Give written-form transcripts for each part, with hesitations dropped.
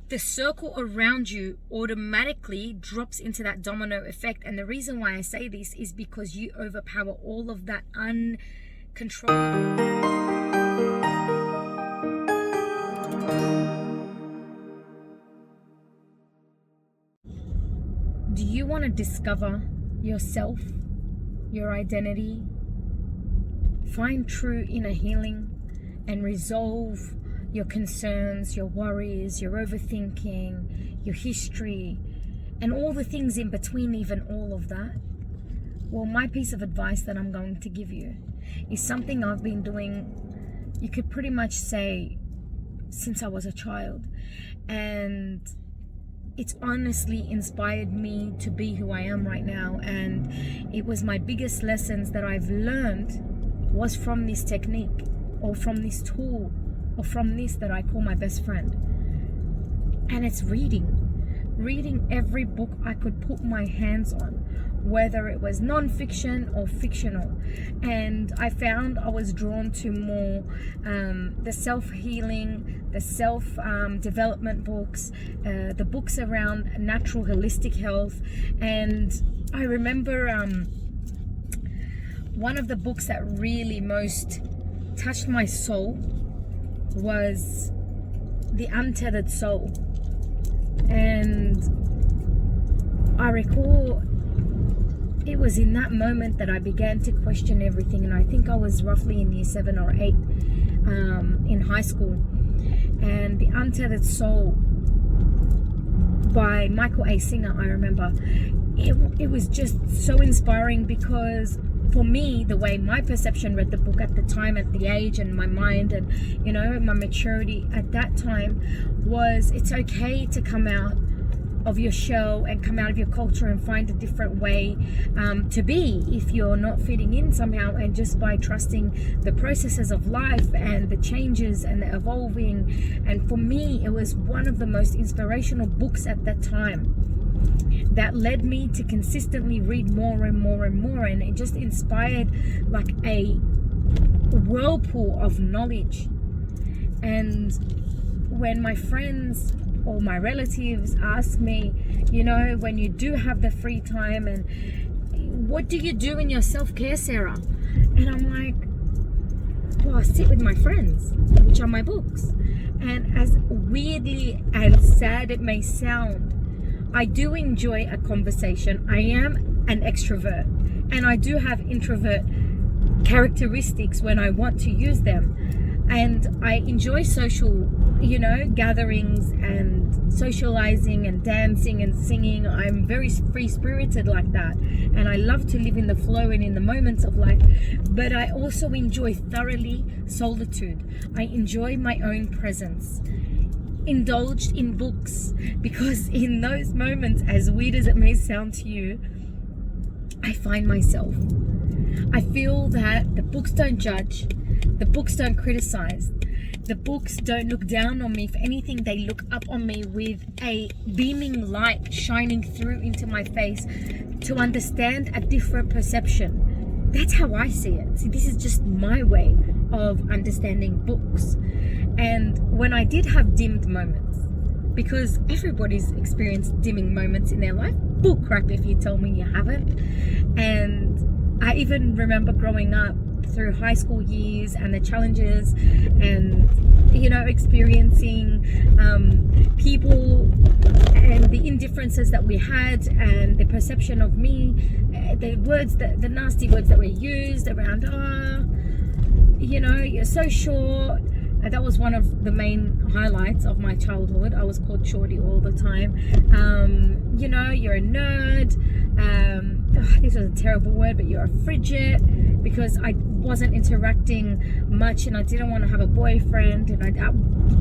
the circle around you automatically drops into that domino effect. And the reason why I say this is because you overpower all of that uncontrollable. Do you want to discover yourself, your identity, find true inner healing, and resolve your concerns, your worries, your overthinking, your history, and all the things in between, even all of that? Well, my piece of advice that I'm going to give you is something I've been doing, you could pretty much say, since I was a child. And it's honestly inspired me to be who I am right now. And it was my biggest lessons that I've learned was from this technique, or from this tool, or from this that I call my best friend. And it's reading every book I could put my hands on, whether it was nonfiction or fictional. And I found I was drawn to more the self-healing, the self-development books, the books around natural holistic health. And I remember one of the books that really most touched my soul was The Untethered Soul. And I recall it was in that moment that I began to question everything. And I think I was roughly in year 7 or 8 in high school. And The Untethered Soul by Michael A. Singer, I remember. It was just so inspiring, because for me, the way my perception read the book at the time, at the age and my mind and, you know, my maturity at that time, was it's okay to come out of your shell and come out of your culture and find a different way to be if you're not fitting in somehow. And just by trusting the processes of life and the changes and the evolving. And for me, it was one of the most inspirational books at that time that led me to consistently read more and more and more. And it just inspired like a whirlpool of knowledge. And when my friends or my relatives ask me, you know, when you do have the free time, and what do you do in your self-care, Sarah? And I'm like, well, I sit with my friends, which are my books. And as weirdly and sad it may sound, I do enjoy a conversation. I am an extrovert, and I do have introvert characteristics when I want to use them. And I enjoy social, you know, gatherings and socializing and dancing and singing. I'm very free-spirited like that. And I love to live in the flow and in the moments of life. But I also enjoy thoroughly solitude. I enjoy my own presence. Indulged in books, because in those moments, as weird as it may sound to you, I find myself. I feel that the books don't judge, the books don't criticize, the books don't look down on me. If anything, they look up on me with a beaming light shining through into my face to understand a different perception. That's how I see it. See, this is just my way of understanding books. And when I did have dimmed moments, because everybody's experienced dimming moments in their life, bullcrap if you tell me you haven't. And I even remember growing up through high school years and the challenges and, you know, experiencing people and the indifferences that we had and the perception of me, the nasty words that were used around, you know, you're so short. That was one of the main highlights of my childhood. I was called shorty all the time. You know, you're a nerd. This was a terrible word, but you're a frigid, because I wasn't interacting much and I didn't want to have a boyfriend, and I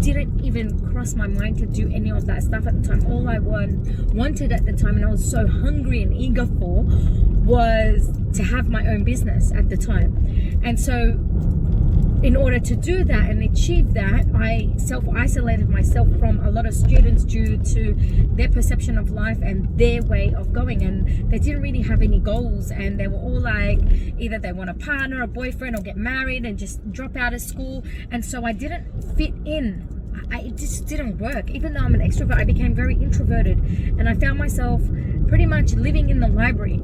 didn't even cross my mind to do any of that stuff at the time. All I wanted at the time, and I was so hungry and eager for, was to have my own business at the time. And so in order to do that and achieve that, I self-isolated myself from a lot of students due to their perception of life and their way of going. And they didn't really have any goals, and they were all like, either they want a partner, a boyfriend, or get married and just drop out of school. And so I didn't fit in. it just didn't work. Even though I'm an extrovert, I became very introverted, and I found myself pretty much living in the library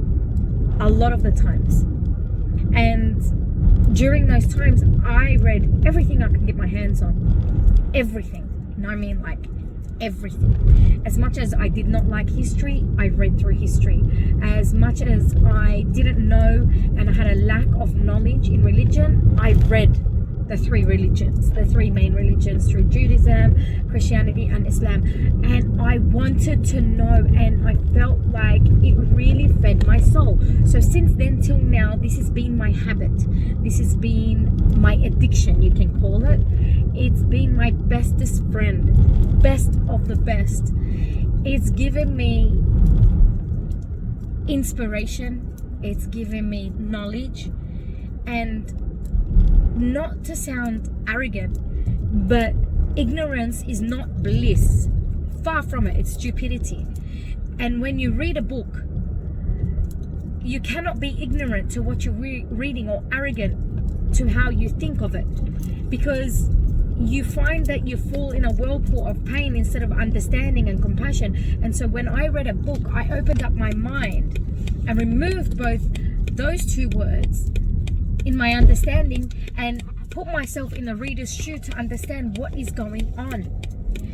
a lot of the times. And during those times, I read everything I could get my hands on. Everything. And I mean, like, everything. As much as I did not like history, I read through history. As much as I didn't know and I had a lack of knowledge in religion, I read the three religions, the three main religions, through Judaism, Christianity, and Islam. And I wanted to know, and I felt like it really fed my soul. So since then till now, this has been my habit. This has been my addiction, you can call it. It's been my bestest friend, best of the best. It's given me inspiration. It's given me knowledge. And not to sound arrogant, but ignorance is not bliss. Far from it. It's stupidity. And when you read a book, you cannot be ignorant to what you're reading, or arrogant to how you think of it, because you find that you fall in a whirlpool of pain instead of understanding and compassion. And so when I read a book, I opened up my mind and removed both those two words in my understanding and put myself in the reader's shoe to understand what is going on.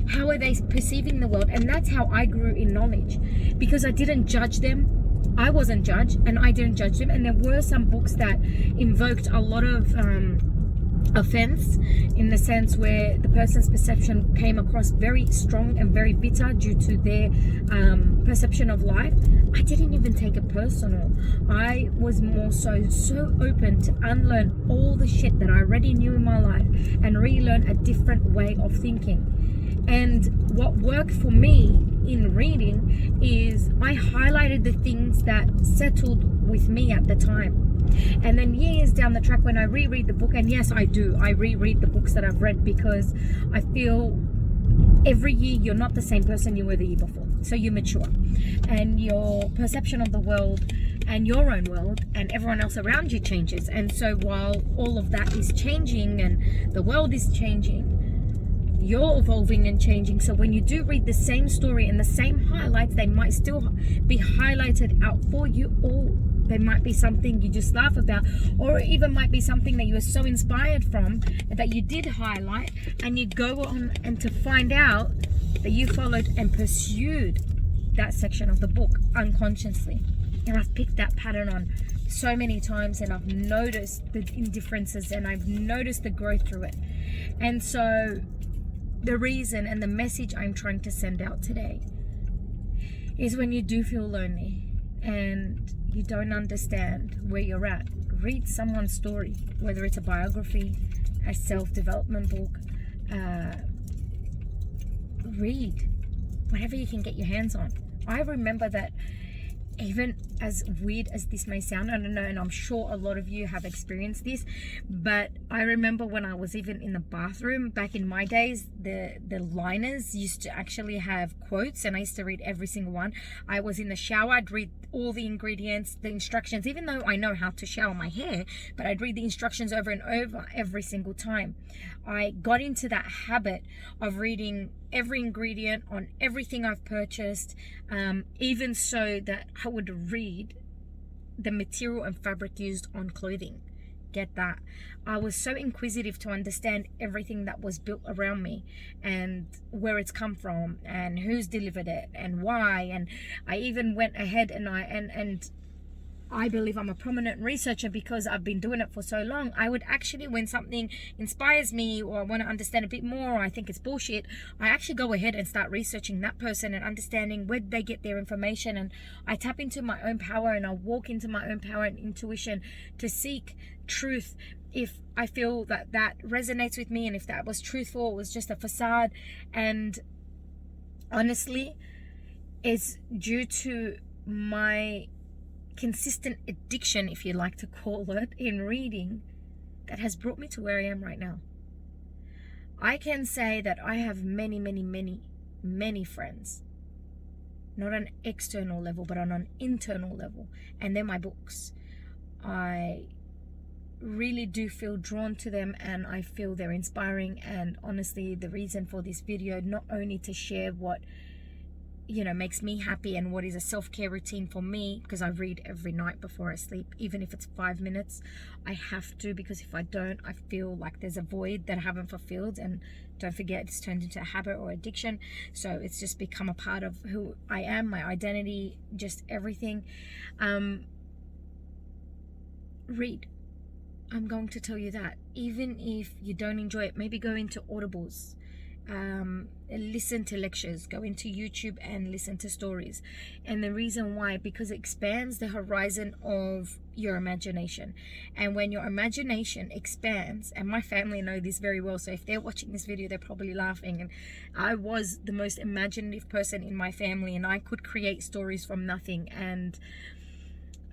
How are they perceiving the world? And that's how I grew in knowledge, because I didn't judge them. I wasn't judged, and I didn't judge them. And there were some books that invoked a lot of offense, in the sense where the person's perception came across very strong and very bitter due to their perception of life. I didn't even take it personal. I was more so open to unlearn all the shit that I already knew in my life and relearn a different way of thinking. And what worked for me in reading is I highlighted the things that settled with me at the time. And then years down the track, when I reread the book, and yes, I do, I reread the books that I've read, because I feel every year you're not the same person you were the year before. So you mature, and your perception of the world and your own world and everyone else around you changes. And so while all of that is changing and the world is changing, you're evolving and changing. So when you do read the same story and the same highlights, they might still be highlighted out for you, or they might be something you just laugh about, or it even might be something that you were so inspired from that you did highlight, and you go on and to find out that you followed and pursued that section of the book unconsciously. And I've picked that pattern on so many times, and I've noticed the indifferences, and I've noticed the growth through it. And so the reason and the message I'm trying to send out today is, when you do feel lonely and you don't understand where you're at, read someone's story, whether it's a biography, a self-development book, read whatever you can get your hands on. I remember that, even as weird as this may sound, I don't know, and I'm sure a lot of you have experienced this, but I remember when I was even in the bathroom back in my days, the liners used to actually have quotes, and I used to read every single one. I was in the shower, I'd read all the ingredients, the instructions, even though I know how to shower my hair, but I'd read the instructions over and over every single time. I got into that habit of reading every ingredient on everything I've purchased, even so that I would read the material and fabric used on clothing. Get that? I was so inquisitive to understand everything that was built around me, and where it's come from, and who's delivered it, and why. And I even went ahead and I believe I'm a prominent researcher because I've been doing it for so long. I would actually, when something inspires me, or I want to understand a bit more, or I think it's bullshit, I actually go ahead and start researching that person and understanding where they get their information. And I tap into my own power, and I walk into my own power and intuition to seek truth. If I feel that that resonates with me, and if that was truthful, it was just a facade. And honestly, it's due to my consistent addiction, if you like to call it, in reading, that has brought me to where I am right now. I can say that I have many friends, not on an external level, but on an internal level, and they're my books. I really do feel drawn to them, and I feel they're inspiring. And honestly, the reason for this video, not only to share what makes me happy and what is a self-care routine for me, because I read every night before I sleep, even if it's 5 minutes. I have to, because if I don't, I feel like there's a void that I haven't fulfilled. And don't forget, it's turned into a habit or addiction, so it's just become a part of who I am, my identity, just everything. Read. I'm going to tell you that. Even if you don't enjoy it, maybe go into audibles, listen to lectures, go into YouTube and listen to stories. And the reason why, because it expands the horizon of your imagination. And when your imagination expands, and my family know this very well, so if they're watching this video, they're probably laughing. And I was the most imaginative person in my family, and I could create stories from nothing. And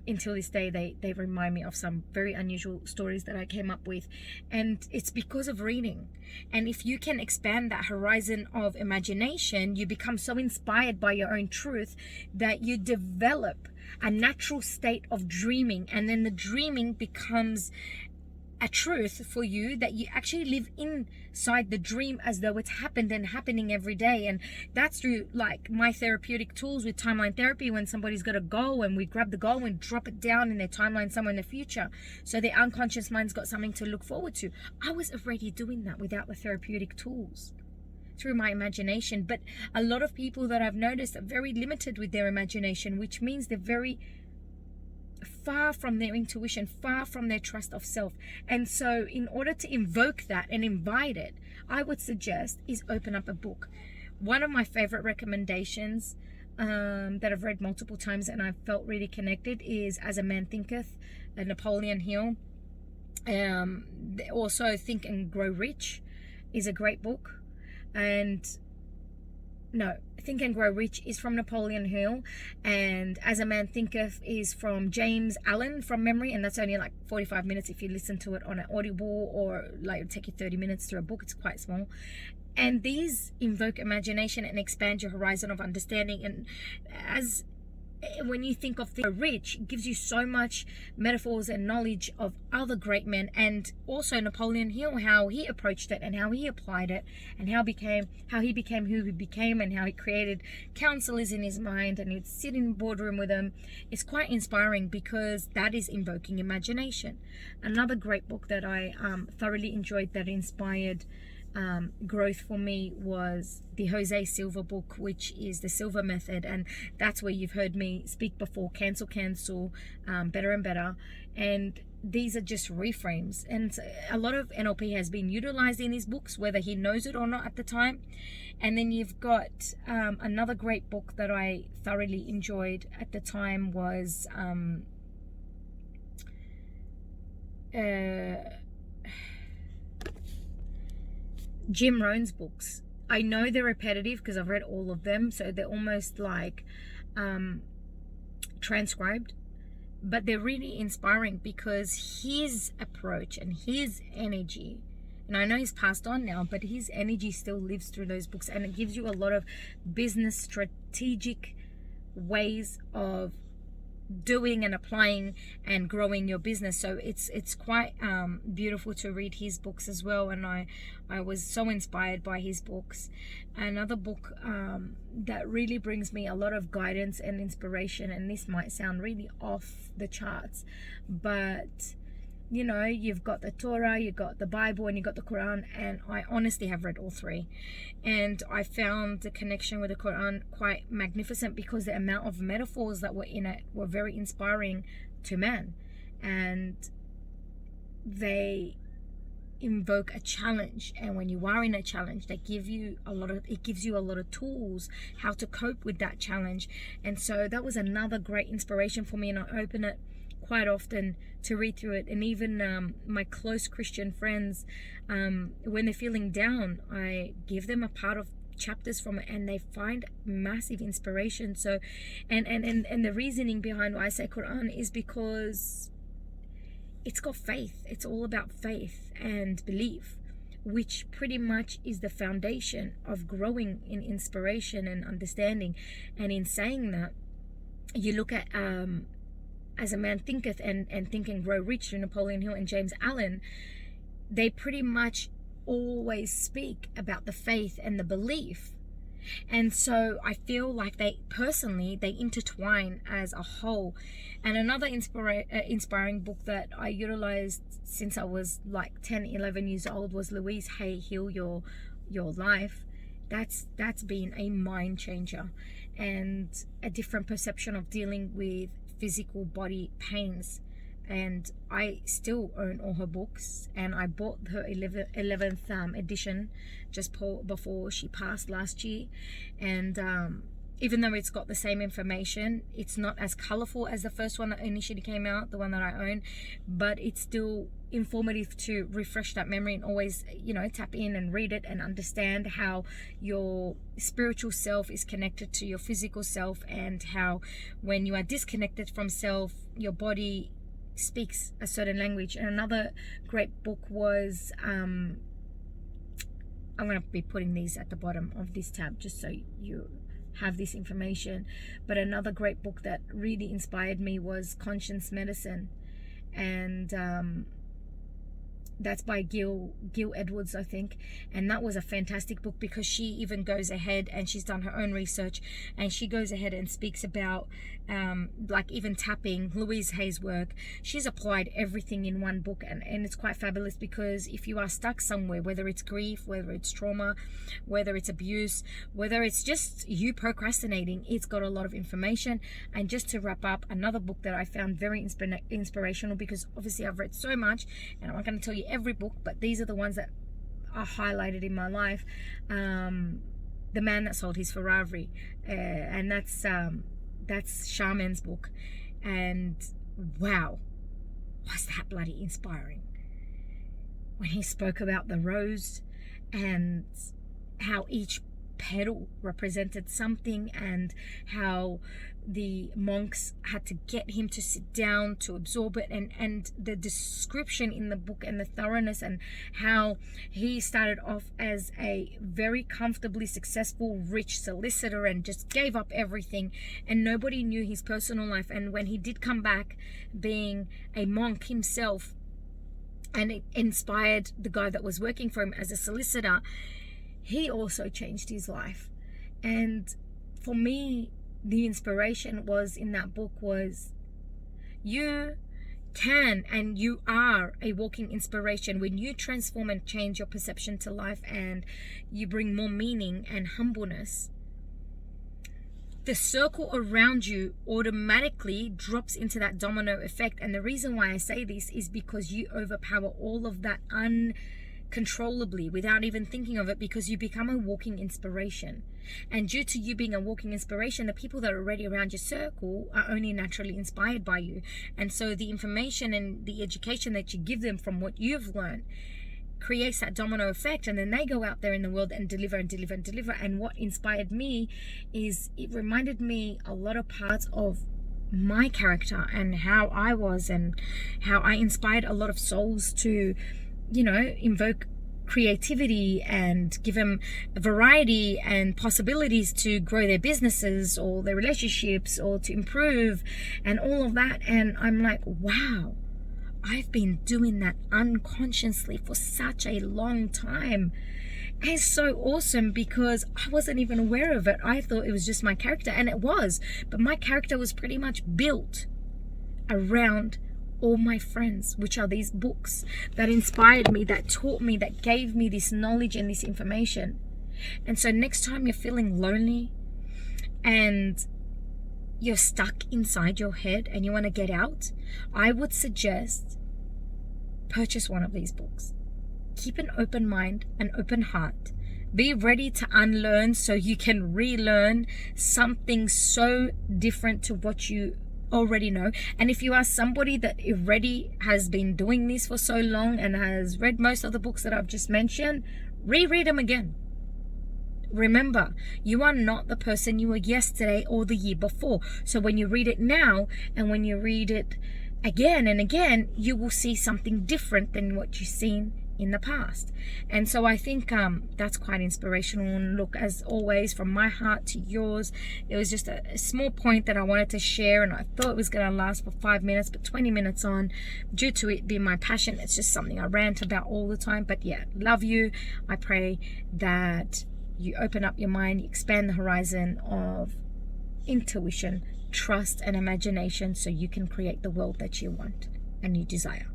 until this day, they remind me of some very unusual stories that I came up with. And it's because of reading. And if you can expand that horizon of imagination, you become so inspired by your own truth that you develop a natural state of dreaming. And then the dreaming becomes a truth for you, that you actually live inside the dream as though it's happened and happening every day. And that's through like my therapeutic tools with timeline therapy. When somebody's got a goal, and we grab the goal and drop it down in their timeline somewhere in the future, so their unconscious mind's got something to look forward to. I was already doing that without the therapeutic tools, through my imagination. But a lot of people that I've noticed are very limited with their imagination, which means they're very far from their intuition, far from their trust of self. And so in order to invoke that and invite it, I would suggest is open up a book. One of my favorite recommendations that I've read multiple times and I felt really connected is As a Man Thinketh, Napoleon Hill. Also Think and Grow Rich is a great book. And no, Think and Grow Rich is from Napoleon Hill, and As a Man Thinketh is from James Allen, from memory, and that's only like 45 minutes if you listen to it on an Audible, or like it'll take you 30 minutes through a book. It's quite small. And these invoke imagination and expand your horizon of understanding. And when you think of the rich, it gives you so much metaphors and knowledge of other great men, and also Napoleon Hill, how he approached it and how he applied it, and how he became who he became, and how he created counselors in his mind, and he'd sit in the boardroom with them. It's quite inspiring, because that is invoking imagination. Another great book that I thoroughly enjoyed, that inspired growth for me, was the Jose Silva book, which is the Silva Method. And that's where you've heard me speak before: cancel, better and better. And these are just reframes, and a lot of NLP has been utilized in his books, whether he knows it or not at the time. And then you've got another great book that I thoroughly enjoyed at the time was Jim Rohn's books. I know they're repetitive because I've read all of them, so they're almost like transcribed, but they're really inspiring, because his approach and his energy, and I know he's passed on now, but his energy still lives through those books, and it gives you a lot of business strategic ways of doing and applying and growing your business. So it's quite beautiful to read his books as well, and I was so inspired by his books. Another book that really brings me a lot of guidance and inspiration, and this might sound really off the charts, but you've got the Torah, you've got the Bible, and you've got the Quran, and I honestly have read all three, and I found the connection with the Quran quite magnificent, because the amount of metaphors that were in it were very inspiring to man, and they invoke a challenge. And when you are in a challenge, it gives you a lot of tools how to cope with that challenge. And so that was another great inspiration for me, and I open it quite often to read through it. And even my close Christian friends, when they're feeling down, I give them a part of chapters from it, and they find massive inspiration. So and the reasoning behind why I say Quran is because it's got faith. It's all about faith and belief, which pretty much is the foundation of growing in inspiration and understanding. And in saying that, you look at As a Man Thinketh and Think and Grow Rich through Napoleon Hill and James Allen, they pretty much always speak about the faith and the belief. And so I feel like they intertwine as a whole. And another inspiring book that I utilized since I was like 10, 11 years old was Louise Hay, Heal Your Life. That's been a mind changer and a different perception of dealing with physical body pains. And I still own all her books, and I bought her 11th edition just before she passed last year. And even though it's got the same information, it's not as colorful as the first one that initially came out, the one that I own, but it's still informative to refresh that memory and always, tap in and read it and understand how your spiritual self is connected to your physical self, and how when you are disconnected from self, your body speaks a certain language. And another great book was I'm going to be putting these at the bottom of this tab just so you have this information, but another great book that really inspired me was Conscious Medicine, and that's by Gil Edwards, I think. And that was a fantastic book because she even goes ahead and she's done her own research, and she goes ahead and speaks about like even tapping, Louise Hay's work. She's applied everything in one book, and it's quite fabulous, because if you are stuck somewhere, whether it's grief, whether it's trauma, whether it's abuse, whether it's just you procrastinating, it's got a lot of information. And just to wrap up, another book that I found very inspirational, because obviously I've read so much and I'm not going to tell you every book, but these are the ones that are highlighted in my life. The Man That Sold His Ferrari, and that's Shaman's book. And wow, was that bloody inspiring when he spoke about the rose and how each petal represented something, and how the monks had to get him to sit down to absorb it, and the description in the book and the thoroughness, and how he started off as a very comfortably successful rich solicitor and just gave up everything, and nobody knew his personal life. And when he did come back being a monk himself, and it inspired the guy that was working for him as a solicitor, he also changed his life. And for me, the inspiration was in that book was, you can and you are a walking inspiration when you transform and change your perception to life, and you bring more meaning and humbleness. The circle around you automatically drops into that domino effect. And the reason why I say this is because you overpower all of that uncontrollably without even thinking of it, because you become a walking inspiration. And due to you being a walking inspiration, the people that are already around your circle are only naturally inspired by you. And so the information and the education that you give them from what you've learned creates that domino effect, and then they go out there in the world and deliver and deliver and deliver. And what inspired me is it reminded me a lot of parts of my character and how I was, and how I inspired a lot of souls to, invoke creativity and give them variety and possibilities to grow their businesses or their relationships or to improve and all of that. And I'm like, wow, I've been doing that unconsciously for such a long time. And it's so awesome because I wasn't even aware of it. I thought it was just my character, and it was, but my character was pretty much built around all my friends, which are these books that inspired me, that taught me, that gave me this knowledge and this information. And so next time you're feeling lonely and you're stuck inside your head and you want to get out, I would suggest purchase one of these books. Keep an open mind, an open heart. Be ready to unlearn so you can relearn something so different to what you already know. And if you are somebody that already has been doing this for so long and has read most of the books that I've just mentioned, reread them again. Remember, you are not the person you were yesterday or the year before. So when you read it now and when you read it again and again, you will see something different than what you've seen in the past. And so I think that's quite inspirational. And look, as always, from my heart to yours, it was just a small point that I wanted to share, and I thought it was going to last for 5 minutes, but 20 minutes on, due to it being my passion, it's just something I rant about all the time. But yeah, love you. I pray that you open up your mind, you expand the horizon of intuition, trust, and imagination, so you can create the world that you want and you desire.